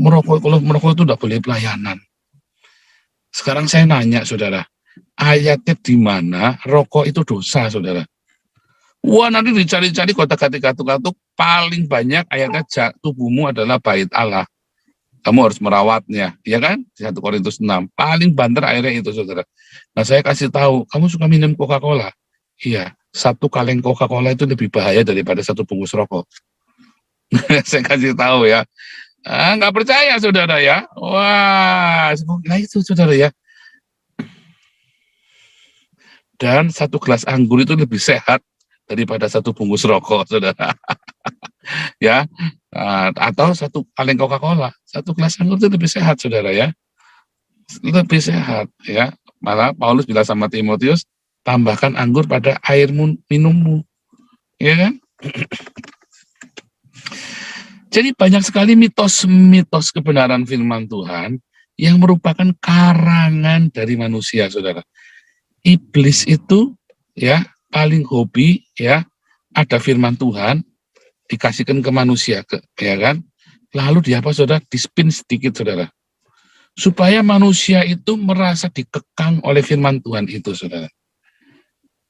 kalau merokok itu tidak boleh pelayanan. Sekarang saya nanya, saudara, ayatnya di mana rokok itu dosa, saudara? Wah, nanti dicari-cari kotak-katik katuk-katuk, paling banyak ayatnya tubuhmu adalah bait Allah. Kamu harus merawatnya, ya kan? Di 1 Korintus 6. Paling banter akhirnya itu, saudara. Nah, saya kasih tahu, kamu suka minum Coca-Cola? Iya, 1 kaleng Coca-Cola itu lebih bahaya daripada 1 bungkus rokok. Saya kasih tahu ya. Nggak percaya, saudara ya. Wah, nah itu, saudara ya. Dan 1 gelas anggur itu lebih sehat daripada 1 bungkus rokok, saudara. Ya, atau 1 kaleng Coca-Cola, 1 gelas anggur itu lebih sehat, saudara ya. Lebih sehat, ya. Malah Paulus bilang sama Timotius, tambahkan anggur pada air minummu, ya kan? Jadi banyak sekali mitos-mitos kebenaran firman Tuhan yang merupakan karangan dari manusia, saudara. Iblis itu ya paling hobi ya ada firman Tuhan dikasihkan ke manusia, ya kan? Lalu dia apa, saudara? Dispin sedikit, saudara, supaya manusia itu merasa dikekang oleh firman Tuhan itu, saudara.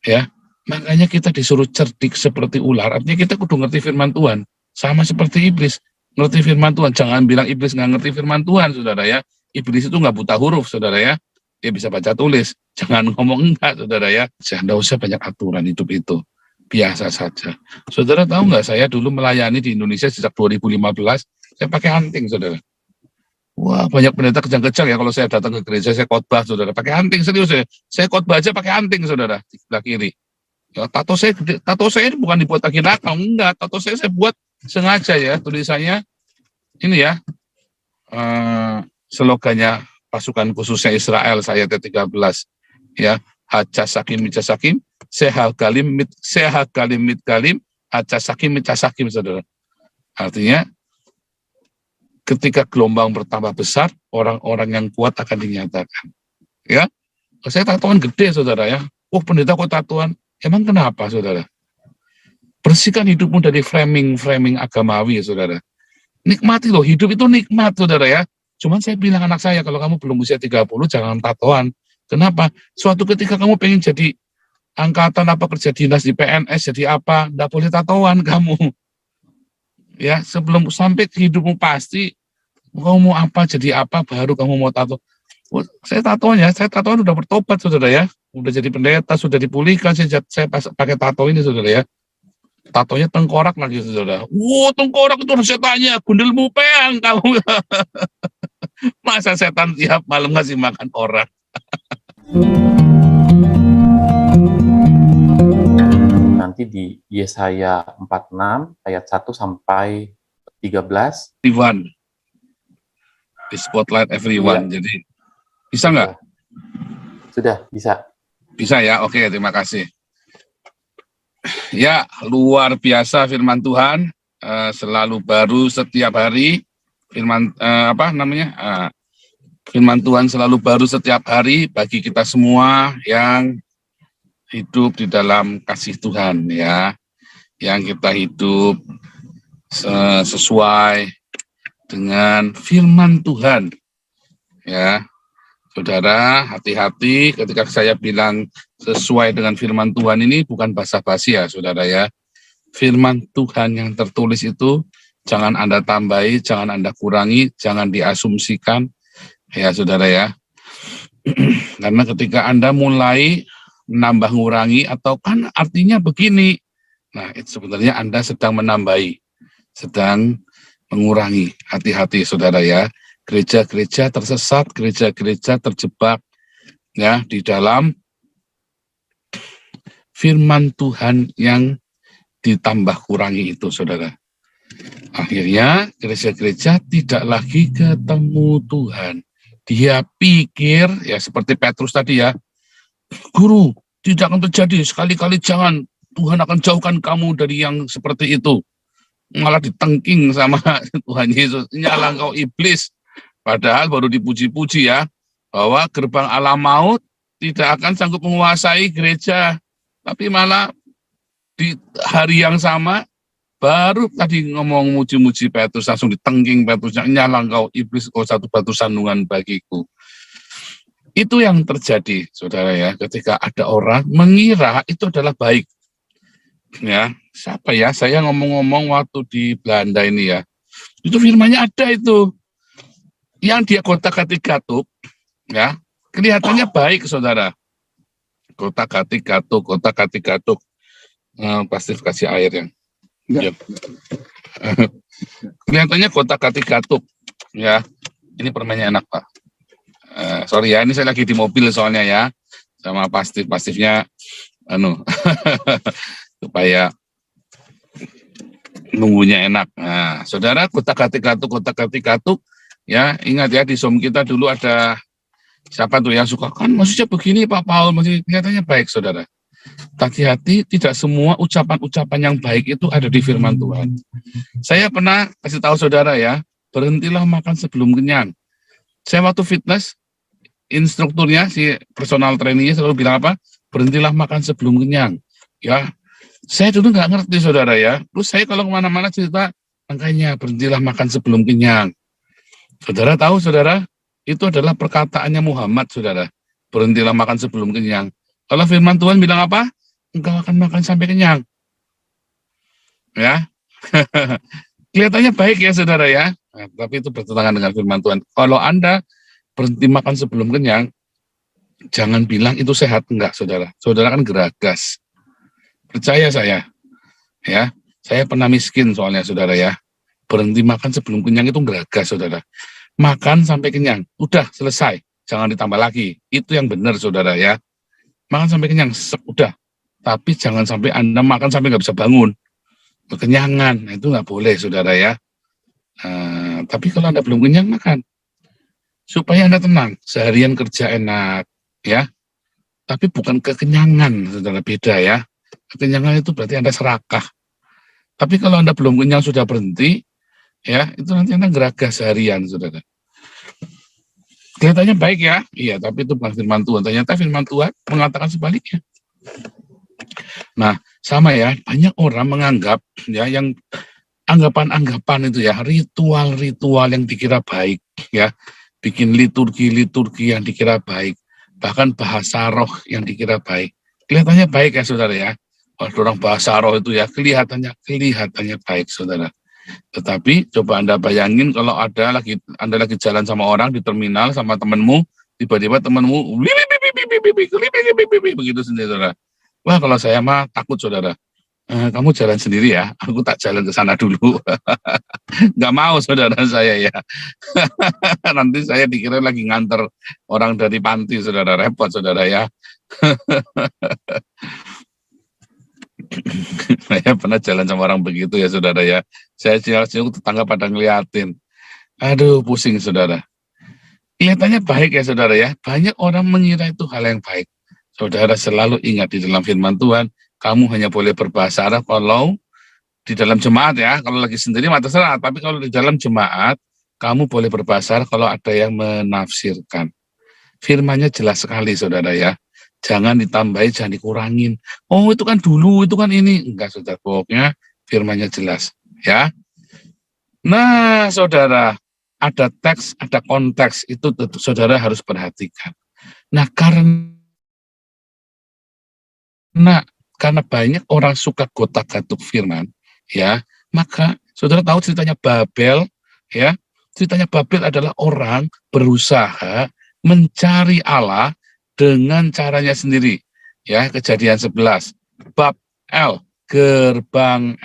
Ya, makanya kita disuruh cerdik seperti ular. Artinya kita kudu ngerti firman Tuhan. Sama seperti iblis, ngerti firman Tuhan. Jangan bilang iblis nggak ngerti firman Tuhan, saudara ya. Iblis itu nggak buta huruf, saudara ya. Dia bisa baca tulis. Jangan ngomong enggak, saudara ya. Jangan usah banyak aturan hidup itu. Biasa saja. Saudara tahu nggak, saya dulu melayani di Indonesia sejak 2015, saya pakai anting, saudara. Wah, banyak pendeta kejang-kejang ya kalau saya datang ke gereja, saya khotbah, saudara. Pakai anting, serius ya. Saya khotbah aja pakai anting, saudara, di sebelah kiri. Ya, tato saya ini bukan dibuat lagi nakal, enggak. Tato saya buat sengaja ya, tulisannya ini ya, slogannya pasukan khususnya Israel, saya T13 ya, Hajasakim Mijasakim, Sehagalim Mitgalim, Hajasakim Mijasakim, saudara. Artinya ketika gelombang bertambah besar, orang-orang yang kuat akan dinyatakan. Ya, saya tatoan gede, saudara ya. Oh, pendeta kok tatoan? Emang kenapa, saudara? Bersihkan hidupmu dari framing agamawi, saudara. Nikmati loh, hidup itu nikmat, saudara ya. Cuman saya bilang anak saya, kalau kamu belum usia 30, jangan tatoan. Kenapa? Suatu ketika kamu pengen jadi angkatan apa, kerja dinas di PNS, jadi apa, enggak boleh tatoan kamu. Ya, sebelum sampai ke hidupmu pasti, kamu mau apa, jadi apa, baru kamu mau tato. Saya tatoan udah bertobat, saudara ya. Udah jadi pendeta, sudah dipulihkan, saya pakai tato ini, saudara ya. Tatonya tengkorak lagi, saudara. Wow, tengkorak itu setannya, gundelmu peang kamu. Masa setan tiap malam ngasih makan orang. Nanti di Yesaya 46 ayat 1 sampai 13. Everyone. Di spotlight everyone. Iya. Jadi bisa nggak? Sudah, bisa. Bisa ya, oke, terima kasih. Ya, luar biasa firman Tuhan, selalu baru setiap hari. Firman firman Tuhan selalu baru setiap hari bagi kita semua yang hidup di dalam kasih Tuhan ya, yang kita hidup sesuai dengan firman Tuhan ya. Saudara, hati-hati ketika saya bilang sesuai dengan firman Tuhan ini bukan basa-basi ya, saudara ya. Firman Tuhan yang tertulis itu jangan Anda tambahi, jangan Anda kurangi, jangan diasumsikan ya, saudara ya. Karena ketika Anda mulai menambah ngurangi atau kan artinya begini, nah itu sebenarnya Anda sedang menambahi, sedang mengurangi. Hati-hati, saudara ya. Gereja-gereja tersesat, gereja-gereja terjebak ya di dalam firman Tuhan yang ditambah kurangi itu, saudara. Akhirnya gereja-gereja tidak lagi ketemu Tuhan. Dia pikir ya seperti Petrus tadi ya, guru, tidak akan terjadi, sekali-kali jangan, Tuhan akan jauhkan kamu dari yang seperti itu. Malah ditengking sama Tuhan Yesus, nyala kau iblis. Padahal baru dipuji-puji ya, bahwa gerbang alam maut tidak akan sanggup menguasai gereja. Tapi malah di hari yang sama, Baru tadi ngomong muji-muji Petrus, langsung ditengking Petrusnya, nyala engkau iblis, kau satu batu sandungan bagiku. Itu yang terjadi, saudara ya, ketika ada orang mengira itu adalah baik. Ya, siapa ya? Saya ngomong-ngomong waktu di Belanda ini ya, itu firmannya ada itu. Yang dia kotak-katik gatuk, ya, kelihatannya baik, saudara. Kotak-katik gatuk. Pasti kasih air yang. Ya. Kelihatannya kotak-katik gatuk, ya. Ini permennya enak, Pak. Sorry ya, ini saya lagi di mobil soalnya ya, sama pastifnya, supaya nunggunya enak. Nah, saudara, kotak-katik gatuk, ya, ingat ya, di Zoom kita dulu ada siapa tuh yang suka, kan maksudnya begini Pak Paul, masih kelihatannya baik, saudara. Hati-hati, tidak semua ucapan-ucapan yang baik itu ada di firman Tuhan. Saya pernah kasih tahu saudara ya, berhentilah makan sebelum kenyang. Saya waktu fitness, instrukturnya, si personal trainingnya selalu bilang apa? Berhentilah makan sebelum kenyang. Ya, saya dulu nggak ngerti saudara ya. Terus saya kalau kemana-mana cerita, makanya berhentilah makan sebelum kenyang. Saudara tahu saudara, itu adalah perkataannya Muhammad saudara. Berhentilah makan sebelum kenyang. Kalau firman Tuhan bilang apa? Engkau akan makan sampai kenyang. Ya, kelihatannya baik ya saudara ya. Nah, tapi itu bertentangan dengan firman Tuhan. Kalau Anda berhenti makan sebelum kenyang, jangan bilang itu sehat, enggak saudara. Saudara kan geragas. Percaya saya, ya. Saya pernah miskin soalnya saudara ya. Berhenti makan sebelum kenyang itu geragas saudara. Makan sampai kenyang, udah selesai. Jangan ditambah lagi. Itu yang benar saudara ya. Makan sampai kenyang, udah. Tapi jangan sampai Anda makan sampai nggak bisa bangun. Kekenyangan, nah, itu nggak boleh, saudara ya. Tapi kalau Anda belum kenyang, makan. Supaya Anda tenang, seharian kerja enak, ya. Tapi bukan kekenyangan, saudara, beda ya. Kekenyangan itu berarti Anda serakah. Tapi kalau Anda belum kenyang, sudah berhenti, ya, itu nanti Anda geragas seharian, saudara. Kelihatannya baik ya, iya, tapi itu bukan firman Tuhan. Ternyata firman Tuhan mengatakan sebaliknya. Nah, sama ya, banyak orang menganggap ya yang anggapan-anggapan itu ya, ritual-ritual yang dikira baik ya, bikin liturgi-liturgi yang dikira baik, bahkan bahasa roh yang dikira baik. Kelihatannya baik ya saudara ya. Kalau orang bahasa roh itu ya kelihatannya baik saudara. Tetapi coba Anda bayangin kalau Anda lagi jalan sama orang di terminal sama temanmu, tiba-tiba temanmu begitu sendiri saudara. Wah, kalau saya mah takut saudara. Kamu jalan sendiri ya, aku tak jalan ke sana dulu. Nggak mau saudara saya ya. Nanti saya dikira lagi nganter orang dari panti saudara, repot saudara ya. Saya pernah jalan sama orang begitu ya saudara ya. Saya siang-siang tetangga pada ngeliatin. Aduh, pusing saudara. Kelihatannya baik ya saudara ya. Banyak orang mengira itu hal yang baik. Saudara selalu ingat di dalam firman Tuhan, kamu hanya boleh berbahasa Arab kalau di dalam jemaat ya. Kalau lagi sendiri mah terserah. Tapi kalau di dalam jemaat, kamu boleh berbahasa Arab kalau ada yang menafsirkan. Firmannya jelas sekali saudara ya. Jangan ditambahi, jangan dikurangin. Oh itu kan dulu, itu kan ini. Enggak saudara, pokoknya firmannya jelas. Ya. Nah saudara, ada teks, ada konteks, itu saudara harus perhatikan. Nah karena banyak orang suka gotak-gatuk firman, ya, maka saudara tahu ceritanya Babel, ya. Ceritanya Babel adalah orang berusaha mencari Allah dengan caranya sendiri. Ya, Kejadian 11. Bab El, gerbang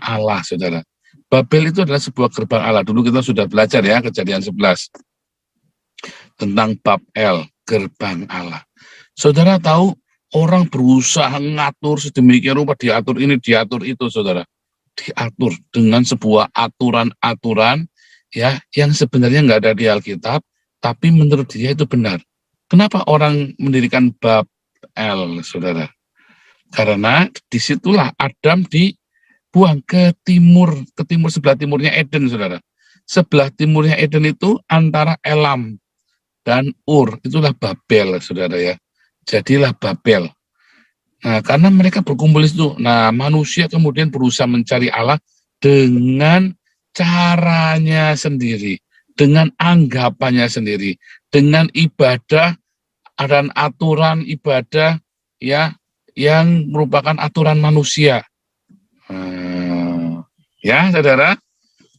Allah, saudara. Babel itu adalah sebuah gerbang Allah. Dulu kita sudah belajar ya, Kejadian 11. Tentang Bab El, gerbang Allah. Saudara tahu, orang berusaha ngatur sedemikian rupa, diatur ini, diatur itu, saudara. Diatur dengan sebuah aturan-aturan ya yang sebenarnya nggak ada di Alkitab, tapi menurut dia itu benar. Kenapa orang mendirikan Babel, saudara? Karena disitulah Adam dibuang ke timur sebelah timurnya Eden, saudara. Sebelah timurnya Eden itu antara Elam dan Ur, itulah Babel, saudara ya. Jadilah Babel. Nah, karena mereka berkumpul di situ. Nah, manusia kemudian berusaha mencari Allah dengan caranya sendiri, dengan anggapannya sendiri, dengan ibadah dan aturan ibadah ya yang merupakan aturan manusia. Ya, saudara,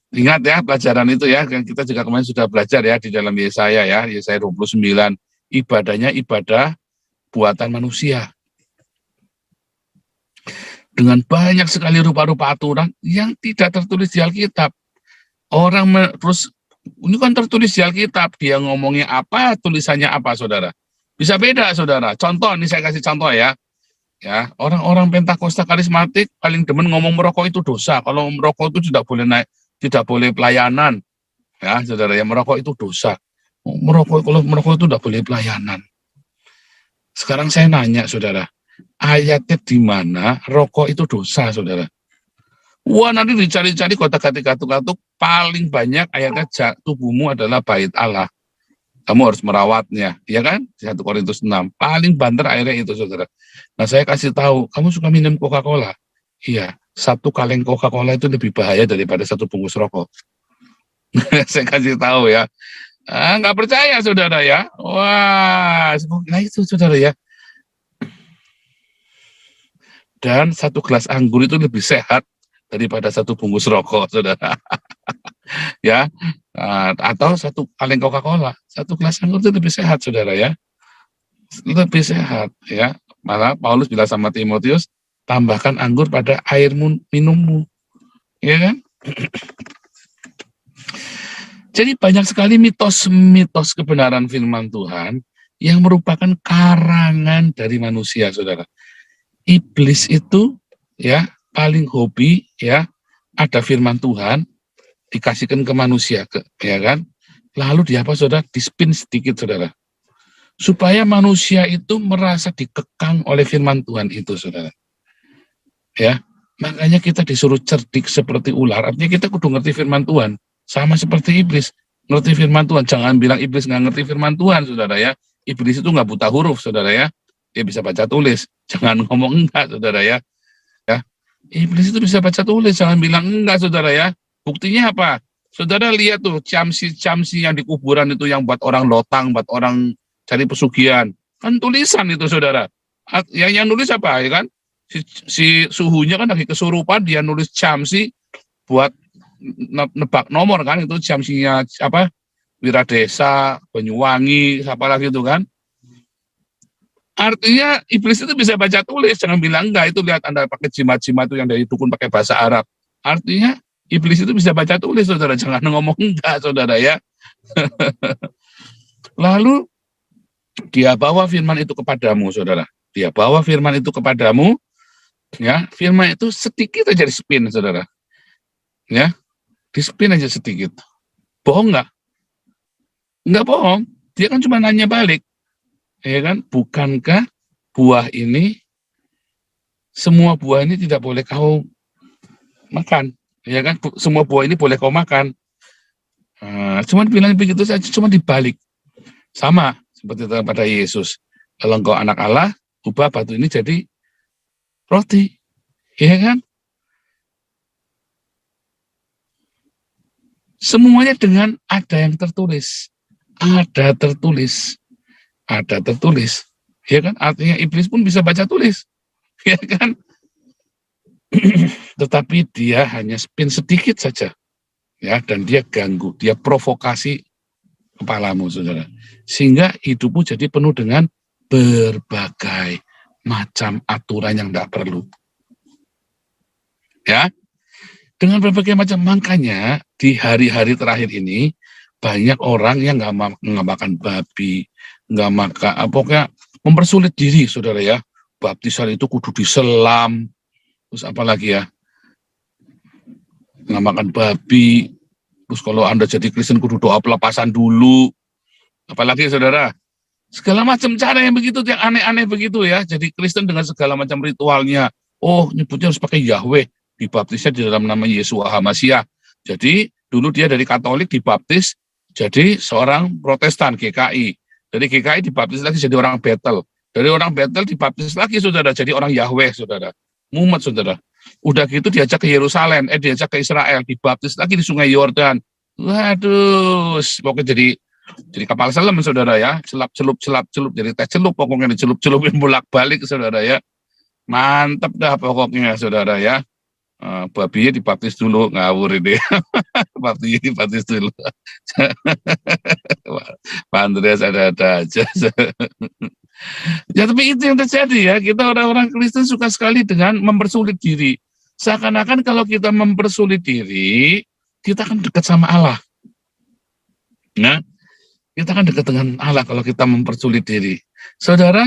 ingat ya pelajaran itu ya, yang kita juga kemarin sudah belajar ya di dalam Yesaya 29, ibadahnya ibadah buatan manusia. Dengan banyak sekali rupa-rupa aturan yang tidak tertulis di Alkitab. Terus, ini kan tertulis di Alkitab, dia ngomongnya apa, tulisannya apa, saudara. Bisa beda, saudara. Contoh, ini saya kasih contoh ya. Ya, orang-orang Pentakosta karismatik paling demen ngomong merokok itu dosa. Kalau merokok itu tidak boleh naik, tidak boleh pelayanan. Ya, saudara, ya merokok itu dosa. Kalau merokok itu tidak boleh pelayanan. Sekarang saya nanya, saudara, ayatnya di mana rokok itu dosa, saudara? Wah, nanti dicari-cari kotak-katik katuk-katuk, paling banyak ayatnya tubuhmu adalah bait Allah. Kamu harus merawatnya, ya kan? 1 Korintus 6. Paling banter akhirnya itu, saudara. Nah, saya kasih tahu, kamu suka minum Coca-Cola? Iya, 1 kaleng Coca-Cola itu lebih bahaya daripada 1 bungkus rokok. Saya kasih tahu ya. Nggak percaya, saudara ya. Wah, nah itu, saudara ya. Dan 1 gelas anggur itu lebih sehat daripada 1 bungkus rokok, saudara. Ya, atau 1 kaleng Coca-Cola, 1 gelas anggur itu lebih sehat, saudara ya, lebih sehat ya. Malah Paulus bilang sama Timotius, tambahkan anggur pada air minummu, ya kan? Jadi banyak sekali mitos-mitos kebenaran firman Tuhan yang merupakan karangan dari manusia, saudara. Iblis itu ya paling hobi ya ada firman Tuhan dikasihkan ke manusia, ya kan? Lalu dia apa, saudara? Dispin sedikit, saudara. Supaya manusia itu merasa dikekang oleh firman Tuhan itu, saudara. Ya, makanya kita disuruh cerdik seperti ular. Artinya kita kudu ngerti firman Tuhan. Sama seperti iblis, ngerti firman Tuhan. Jangan bilang iblis nggak ngerti firman Tuhan, saudara ya. Iblis itu nggak buta huruf, saudara ya. Dia bisa baca tulis. Jangan ngomong enggak, saudara ya. Ya, iblis itu bisa baca tulis. Jangan bilang enggak, saudara ya. Buktinya apa? Saudara lihat tuh, camsi-camsi yang di kuburan itu yang buat orang lotang, buat orang cari pesugihan. Kan tulisan itu, saudara. Yang nulis apa, ya kan? Si suhunya kan lagi kesurupan, dia nulis camsi buat nebak nomor kan, itu camsinya apa? Wiradesa, Banyuwangi, apa lagi itu kan? Artinya iblis itu bisa baca tulis, jangan bilang enggak. Itu lihat Anda pakai jimat-jimat itu yang dari dukun pakai bahasa Arab. Artinya iblis itu bisa baca tulis, saudara. Jangan ngomong enggak, saudara ya. Lalu dia bawa firman itu kepadamu, saudara. Dia bawa firman itu kepadamu, ya. Firman itu sedikit aja di-spin, saudara. Ya, di-spin aja sedikit. Bohong enggak? Enggak bohong. Dia kan cuma nanya balik. Ya kan? Bukankah buah ini, semua buah ini tidak boleh kau makan? Ya kan, semua buah ini boleh kau makan. Cuman bilang begitu saja, cuma dibalik. Sama seperti pada Yesus. Kalau engkau anak Allah, ubah batu ini jadi roti. Ya kan? Semuanya dengan ada yang tertulis. Ada tertulis. Ada tertulis. Ya kan? Artinya iblis pun bisa baca tulis. Ya kan? Tetapi dia hanya spin sedikit saja, ya, dan dia ganggu, dia provokasi kepalamu, saudara, sehingga hidupmu jadi penuh dengan berbagai macam aturan yang tidak perlu, ya, dengan berbagai macam. Makanya di hari-hari terakhir ini banyak orang yang nggak makan babi, nggak makan, pokoknya mempersulit diri, saudara ya. Baptisan itu kudu diselam. Terus apa lagi ya, nggak makan babi. Terus kalau Anda jadi Kristen kudu doa pelepasan dulu. Apalagi, saudara, segala macam cara yang begitu, yang aneh-aneh begitu ya. Jadi Kristen dengan segala macam ritualnya. Oh, nyebutnya harus pakai Yahweh. Dibaptisnya di dalam nama Yesua HaMasiah. Jadi dulu dia dari Katolik dibaptis jadi seorang Protestan, GKI. Dari GKI dibaptis lagi jadi orang Bethel. Dari orang Betel dibaptis lagi, saudara, jadi orang Yahweh, saudara. Mumet, saudara. Udah gitu diajak ke Yerusalem, diajak ke Israel, dibaptis lagi di Sungai Yordan. Waduh, pokoknya jadi kapal selam, saudara ya. Celap-celup, jadi teh celup, pokoknya dicelup-celupin bolak-balik, saudara ya. Mantap dah pokoknya, saudara ya. Babinya dibaptis dulu, ngawur ini. Babinya dibaptis dulu. Pak Andreas ada-ada aja. Ya, tapi itu yang terjadi ya. Kita orang-orang Kristen suka sekali dengan mempersulit diri. Seakan-akan kalau kita mempersulit diri, kita akan dekat sama Allah. Nah, kita akan dekat dengan Allah kalau kita mempersulit diri. Saudara,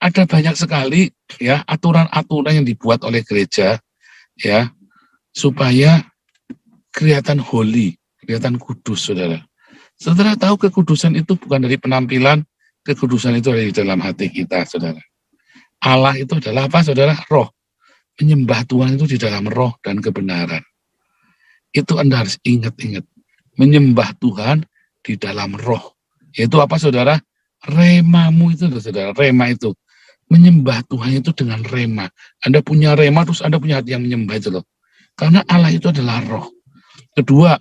ada banyak sekali ya aturan-aturan yang dibuat oleh gereja ya supaya kelihatan holy, kelihatan kudus, saudara. Saudara tahu kekudusan itu bukan dari penampilan, kekudusan itu ada di dalam hati kita, saudara. Allah itu adalah apa, saudara? Roh. Menyembah Tuhan itu di dalam roh dan kebenaran. Itu Anda harus ingat-ingat. Menyembah Tuhan di dalam roh. Yaitu apa, saudara? Remamu itu, saudara. Rema itu. Menyembah Tuhan itu dengan rema. Anda punya rema, terus Anda punya hati yang menyembah itu loh. Karena Allah itu adalah roh. Kedua,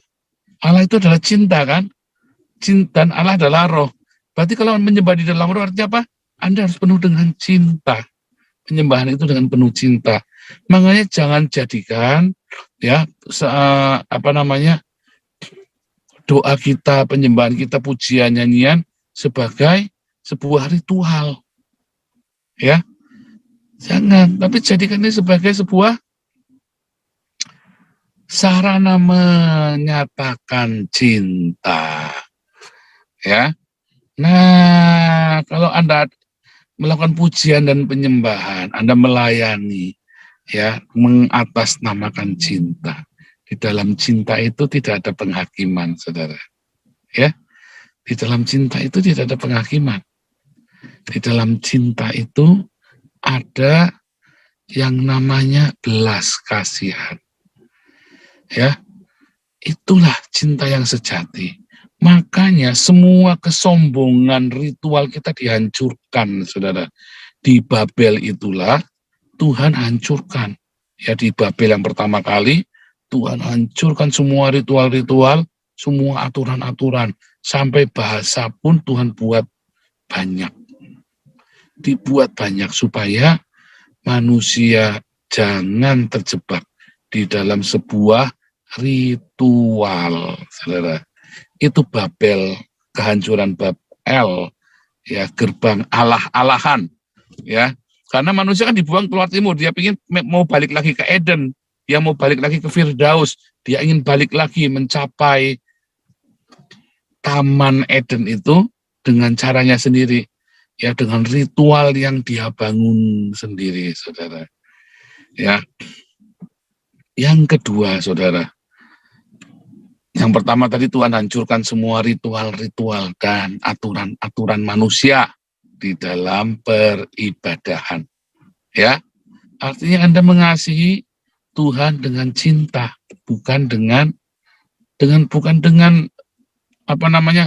Allah itu adalah cinta, kan? Cinta, dan Allah adalah roh. Berarti kalau menyembah di dalam roh artinya apa? Anda harus penuh dengan cinta. Penyembahan itu dengan penuh cinta. Makanya jangan jadikan ya doa kita, penyembahan kita, pujian, nyanyian sebagai sebuah ritual. Ya. Jangan, tapi jadikan ini sebagai sebuah sarana menyatakan cinta. Ya. Nah, kalau Anda melakukan pujian dan penyembahan, Anda melayani, ya, mengatasnamakan cinta. Di dalam cinta itu tidak ada penghakiman, saudara. Ya, di dalam cinta itu tidak ada penghakiman. Di dalam cinta itu ada yang namanya belas kasihan. Ya, itulah cinta yang sejati. Makanya semua kesombongan ritual kita dihancurkan, saudara. Di Babel itulah Tuhan hancurkan. Ya, di Babel yang pertama kali, Tuhan hancurkan semua ritual-ritual, semua aturan-aturan. Sampai bahasa pun Tuhan buat banyak. Dibuat banyak supaya manusia jangan terjebak di dalam sebuah ritual, saudara. Itu Babel, kehancuran Babel, ya, gerbang Allah-alahan, ya. Karena manusia kan dibuang keluar timur, dia ingin mau balik lagi ke Eden, dia mau balik lagi ke Firdaus, dia ingin balik lagi mencapai Taman Eden itu dengan caranya sendiri, ya, dengan ritual yang dia bangun sendiri, saudara. Ya. Yang kedua, saudara, yang pertama tadi Tuhan hancurkan semua ritual-ritual dan aturan-aturan manusia di dalam peribadahan. Ya, artinya Anda mengasihi Tuhan dengan cinta, bukan dengan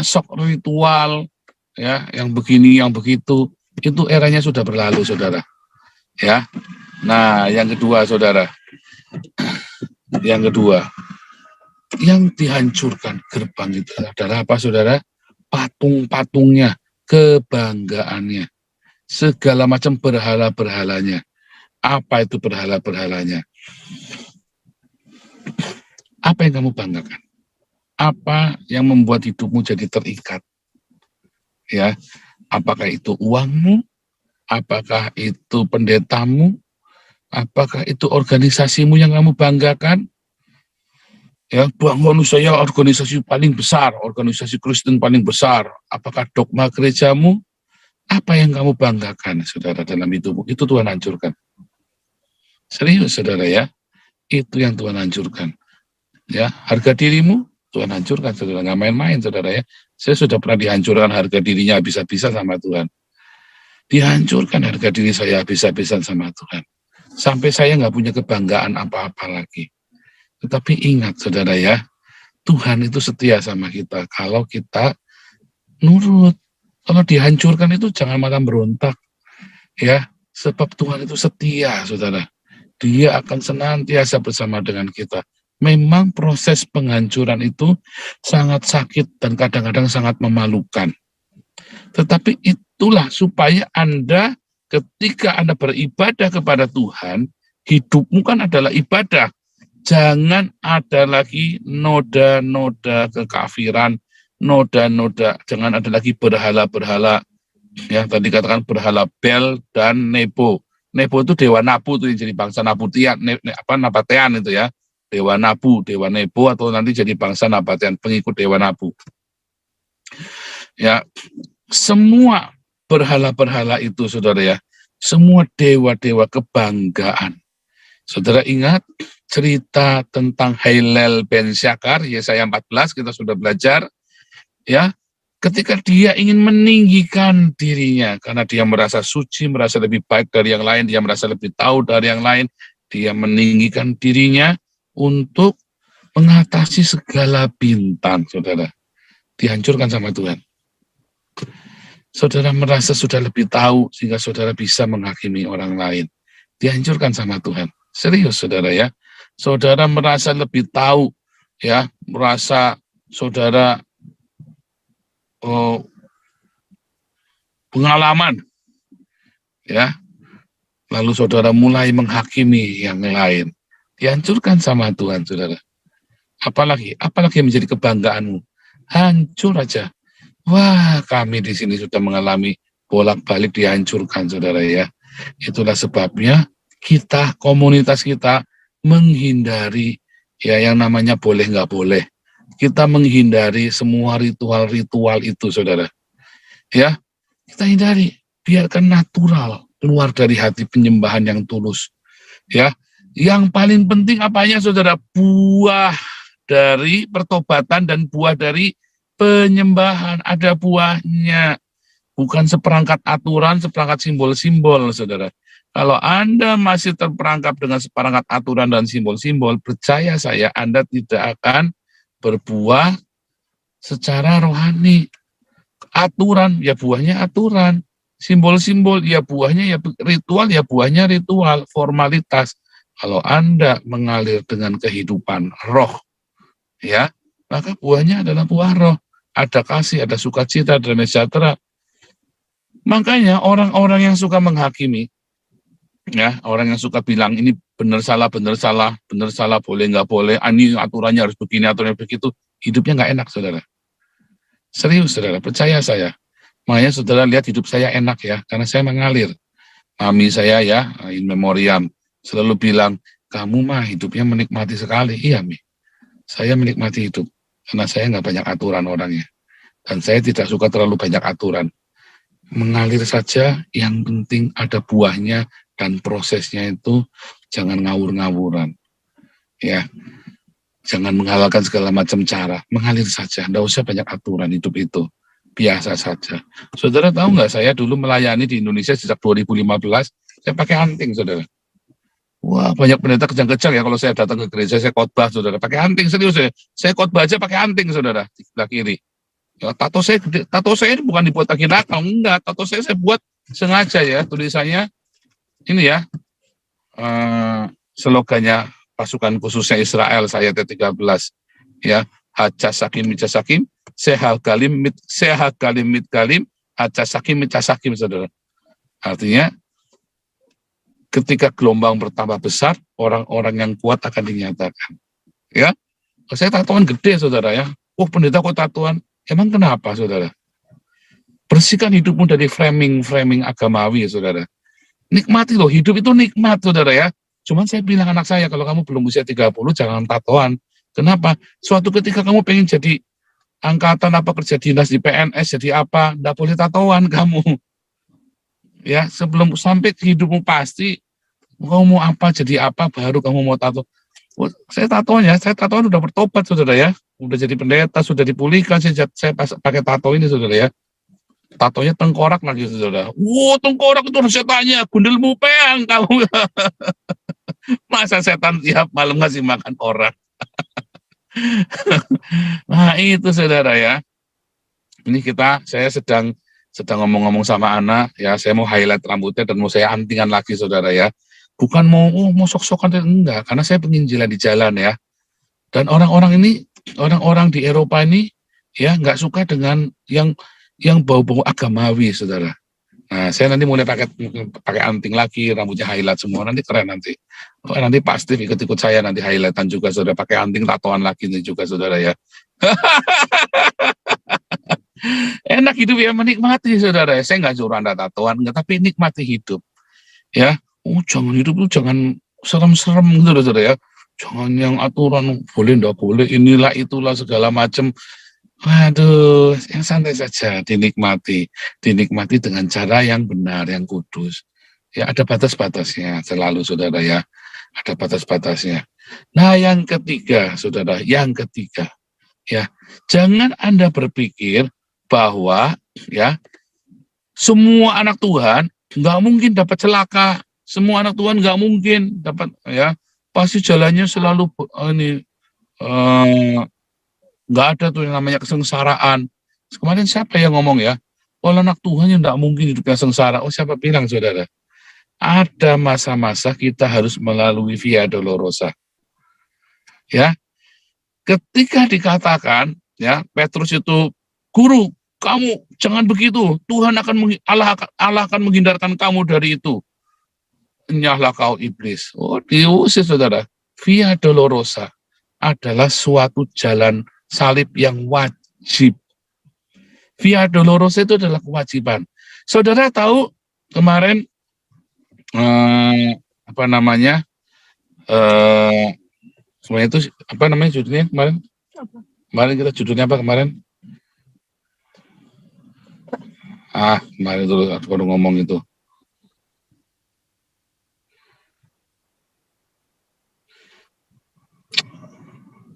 sok ritual, ya, yang begini, yang begitu. Itu eranya sudah berlalu, saudara. Ya. Nah, yang kedua, saudara. Yang kedua, yang dihancurkan gerbang itu adalah apa, saudara? Patung-patungnya, kebanggaannya, segala macam berhala-berhalanya. Apa itu berhala-berhalanya? Apa yang kamu banggakan? Apa yang membuat hidupmu jadi terikat? Ya, apakah itu uangmu? Apakah itu pendetamu? Apakah itu organisasimu yang kamu banggakan? Ya, bangun saya organisasi paling besar, organisasi Kristen paling besar. Apakah dogma gerejamu? Apa yang kamu banggakan, saudara, dalam hidupmu? Itu Tuhan hancurkan. Serius, saudara, ya. Itu yang Tuhan hancurkan. Ya, harga dirimu Tuhan hancurkan, saudara. Nggak main-main, saudara, ya. Saya sudah pernah dihancurkan harga dirinya habis-habisan sama Tuhan. Dihancurkan harga diri saya habis-habisan sama Tuhan. Sampai saya nggak punya kebanggaan apa-apa lagi. Tetapi ingat, saudara, ya, Tuhan itu setia sama kita. Kalau kita nurut, kalau dihancurkan itu jangan malah berontak. Ya, sebab Tuhan itu setia, saudara. Dia akan senantiasa bersama dengan kita. Memang proses penghancuran itu sangat sakit dan kadang-kadang sangat memalukan. Tetapi itulah supaya Anda ketika Anda beribadah kepada Tuhan, hidupmu kan adalah ibadah. Jangan ada lagi noda-noda kekafiran, noda-noda, jangan ada lagi berhala-berhala. Ya, tadi katakan berhala Bel dan Nebo. Nebo itu dewa Nabu tuh yang jadi bangsa Nabutian, Nabatean itu ya. Dewa Nabu, dewa Nebo atau nanti jadi bangsa Nabatean, pengikut dewa Nabu. Ya, semua berhala-berhala itu saudara ya, semua dewa-dewa kebanggaan. Saudara ingat cerita tentang Hailel ben Syakar, Yesaya 14 kita sudah belajar ya. Ketika dia ingin meninggikan dirinya, karena dia merasa suci, merasa lebih baik dari yang lain, dia merasa lebih tahu dari yang lain, dia meninggikan dirinya untuk mengatasi segala bintang, saudara. Dihancurkan sama Tuhan. Saudara merasa sudah lebih tahu, sehingga saudara bisa menghakimi orang lain. Dihancurkan sama Tuhan. Serius, saudara ya. Saudara merasa lebih tahu, ya, merasa saudara pengalaman, ya, lalu saudara mulai menghakimi yang lain, dihancurkan sama Tuhan, saudara. Apalagi yang menjadi kebanggaanmu, hancur aja. Wah, kami di sini sudah mengalami bolak-balik dihancurkan, saudara ya. Itulah sebabnya kita, komunitas kita, menghindari ya yang namanya boleh nggak boleh. Kita menghindari semua ritual-ritual itu, saudara. Ya, kita hindari, biarkan natural, keluar dari hati penyembahan yang tulus. Ya, yang paling penting apanya, saudara? Buah dari pertobatan dan buah dari penyembahan. Ada buahnya, bukan seperangkat aturan, seperangkat simbol-simbol, saudara. Kalau Anda masih terperangkap dengan seperangkat aturan dan simbol-simbol, percaya saya, Anda tidak akan berbuah secara rohani. Aturan, ya buahnya aturan. Simbol-simbol, ya buahnya ya ritual, ya buahnya ritual, formalitas. Kalau Anda mengalir dengan kehidupan roh, ya, maka buahnya adalah buah roh. Ada kasih, ada sukacita, ada sejahtera. Makanya orang-orang yang suka menghakimi, ya, orang yang suka bilang ini benar salah, boleh nggak boleh, ini aturannya harus begini, aturannya begitu, hidupnya nggak enak, saudara. Serius, saudara, percaya saya. Makanya saudara lihat hidup saya enak ya, karena saya mengalir. Mami saya ya, in memoriam, selalu bilang, kamu mah hidupnya menikmati sekali. Iya, Mi. Saya menikmati hidup, karena saya nggak banyak aturan orangnya. Dan saya tidak suka terlalu banyak aturan. Mengalir saja, yang penting ada buahnya, dan prosesnya itu jangan ngawur-ngawuran. Ya, jangan menghalalkan segala macam cara. Mengalir saja, nggak usah banyak aturan hidup itu. Biasa saja. Saudara tahu nggak, saya dulu melayani di Indonesia sejak 2015, saya pakai anting, saudara. Wah, banyak pendeta kejang-kejang ya kalau saya datang ke gereja, saya khotbah, saudara. Pakai anting, serius ya. Saya khotbah aja pakai anting, saudara, di sebelah kiri. Ya, tato saya ini bukan dibuat lagi nakal, enggak. Tato saya buat sengaja ya, tulisannya ini ya, slogannya pasukan khususnya Israel, saya T13, ya, Hajasakim Mijasakim, Sehagalim Mitgalim, Hajasakim Mijasakim, saudara. Artinya, ketika gelombang bertambah besar, orang-orang yang kuat akan dinyatakan. Ya, saya tatoan gede, saudara ya. Oh, pendeta kok tatoan? Emang kenapa, saudara? Bersihkan hidupmu dari framing agamawi, saudara. Nikmati loh, hidup itu nikmat, saudara ya. Cuman saya bilang anak saya, kalau kamu belum usia 30, jangan tatoan. Kenapa? Suatu ketika kamu pengen jadi angkatan apa, kerja dinas di PNS, jadi apa, enggak boleh tatoan kamu. Ya, sebelum sampai hidupmu pasti, kamu mau apa, jadi apa, baru kamu mau tato. Saya tatoan udah bertobat, saudara ya. Udah jadi pendeta, sudah dipulihkan, saya pakai tato ini, saudara ya. Tatonya tengkorak lagi, saudara. Wow, tengkorak itu setannya, gundelmu peang kamu. Masa setan tiap malam ngasih makan orang. Nah itu, saudara ya. Ini saya sedang sedang ngomong-ngomong sama anak, ya saya mau highlight rambutnya dan mau saya antingan lagi saudara ya. Bukan mau sok-sokan, enggak, karena saya penginjilan di jalan ya. Dan orang-orang di Eropa ini ya nggak suka dengan yang bau-bau agamawi, saudara. Nah, saya nanti mulai pakai anting lagi, rambutnya highlight semua, nanti keren nanti. Oh, nanti Pak Steve ikut-ikut saya nanti highlightan juga, saudara. Pakai anting tatoan lagi nih juga, saudara ya. Enak hidup ya, menikmati, saudara. Saya nggak suruh Anda tatoan, enggak, tapi nikmati hidup. Ya, jangan hidup itu jangan serem-serem gitu loh, saudara ya. Jangan yang aturan boleh ndak boleh, inilah itulah segala macam. Waduh, yang santai saja, dinikmati dengan cara yang benar, yang kudus. Ya, ada batas-batasnya selalu, saudara ya. Ada batas-batasnya. Nah, yang ketiga, saudara, ya, jangan Anda berpikir bahwa ya semua anak Tuhan nggak mungkin dapat celaka, semua anak Tuhan nggak mungkin dapat ya pasti jalannya selalu nggak ada tuh yang namanya kesengsaraan. Kemarin siapa yang ngomong ya? Kalau anak Tuhan yang nggak mungkin hidupnya sengsara. Oh, siapa bilang, saudara? Ada masa-masa kita harus melalui via dolorosa. Ya, ketika dikatakan ya Petrus itu, guru, kamu jangan begitu. Tuhan Allah akan menghindarkan kamu dari itu. Nyahlah kau iblis. Oh, diusir, saudara. Via dolorosa adalah suatu jalan salib yang wajib. Via dolorosa itu adalah kewajiban. Saudara tahu kemarin apa namanya? Semuanya itu apa namanya judulnya kemarin? Kemarin kita judulnya apa kemarin? Kemarin itu aku baru ngomong itu.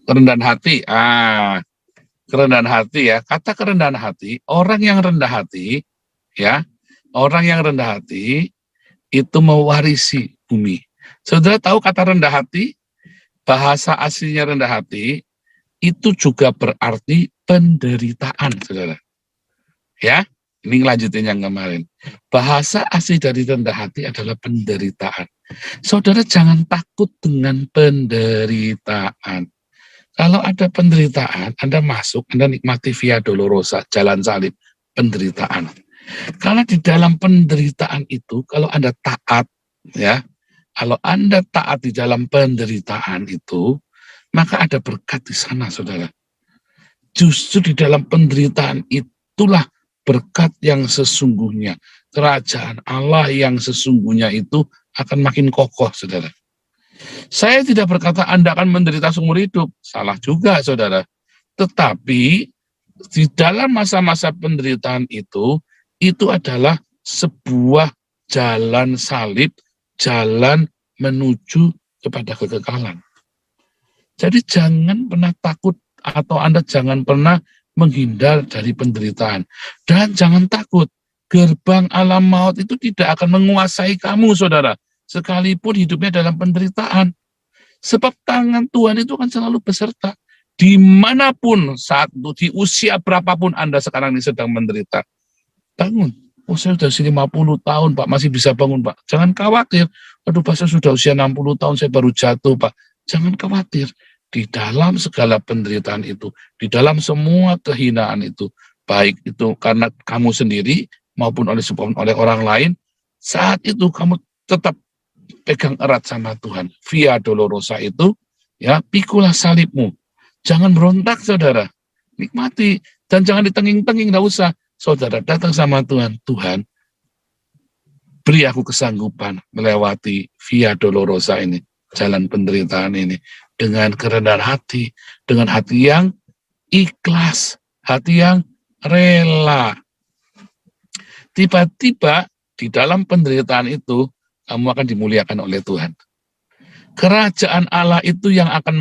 Kerendahan hati. Kerendahan hati ya. Kata kerendahan hati, orang yang rendah hati ya, orang yang rendah hati itu mewarisi bumi. Saudara tahu kata rendah hati, bahasa aslinya rendah hati itu juga berarti penderitaan, saudara. Ya, ini lanjutin yang kemarin. Bahasa asli dari rendah hati adalah penderitaan. Saudara jangan takut dengan penderitaan. Kalau ada penderitaan, Anda masuk, Anda nikmati via dolorosa, jalan salib, penderitaan. Karena di dalam penderitaan itu, kalau Anda taat, ya, kalau Anda taat di dalam penderitaan itu, maka ada berkat di sana, saudara. Justru di dalam penderitaan itulah berkat yang sesungguhnya. Kerajaan Allah yang sesungguhnya itu akan makin kokoh, saudara. Saya tidak berkata Anda akan menderita seumur hidup. Salah juga, saudara. Tetapi di dalam masa-masa penderitaan itu adalah sebuah jalan salib, jalan menuju kepada kekekalan. Jadi jangan pernah takut atau Anda jangan pernah menghindar dari penderitaan. Dan jangan takut, gerbang alam maut itu tidak akan menguasai kamu, saudara. Sekalipun hidupnya dalam penderitaan. Sebab tangan Tuhan itu akan selalu beserta. Dimanapun saat itu, di usia berapapun Anda sekarang ini sedang menderita. Bangun. Oh, saya sudah 50 tahun, Pak. Masih bisa bangun, Pak. Jangan khawatir. Aduh, Pak, saya sudah usia 60 tahun, saya baru jatuh, Pak. Jangan khawatir. Di dalam segala penderitaan itu, di dalam semua kehinaan itu, baik itu karena kamu sendiri, maupun oleh orang lain, saat itu kamu tetap pegang erat sama Tuhan. Via dolorosa itu, ya, pikulah salibmu. Jangan berontak, saudara. Nikmati. Dan jangan ditenging-tenging, enggak usah. Saudara datang sama Tuhan. Tuhan, beri aku kesanggupan melewati via dolorosa ini. Jalan penderitaan ini. Dengan kerendahan hati. Dengan hati yang ikhlas. Hati yang rela. Tiba-tiba di dalam penderitaan itu, kamu akan dimuliakan oleh Tuhan. Kerajaan Allah itu yang akan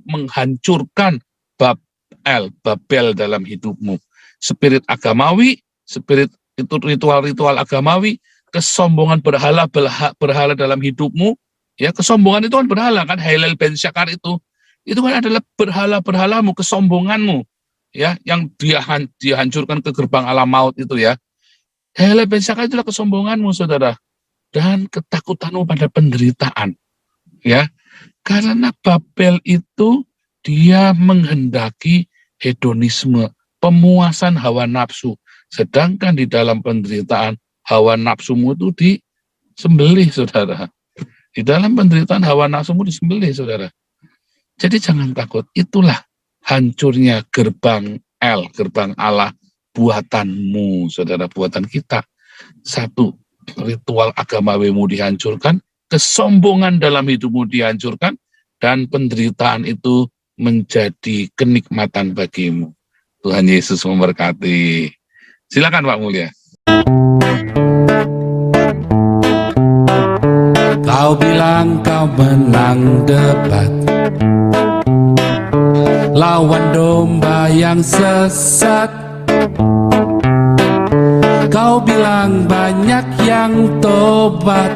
menghancurkan Babel dalam hidupmu. Spirit agamawi, spirit itu ritual-ritual agamawi, kesombongan berhala dalam hidupmu. Ya, kesombongan itu kan berhala kan, Hailel ben Syakar itu kan adalah berhala-berhalamu, kesombonganmu. Ya, yang dia hancurkan ke gerbang alam maut itu ya. Hele Bensaka itulah kesombonganmu, saudara, dan ketakutanmu pada penderitaan. Ya, karena Babel itu dia menghendaki hedonisme, pemuasan hawa nafsu. Sedangkan di dalam penderitaan, hawa nafsumu itu disembelih, saudara. Di dalam penderitaan, hawa nafsumu disembelih, saudara. Jadi jangan takut, itulah hancurnya gerbang gerbang Allah, buatanmu, saudara, buatan kita. Satu, ritual agamamu dihancurkan, kesombongan dalam hidupmu dihancurkan, dan penderitaan itu menjadi kenikmatan bagimu. Tuhan Yesus memberkati. Silakan Pak Mulia. Kau bilang kau menang debat, lawan domba yang sesat. Kau bilang banyak yang tobat.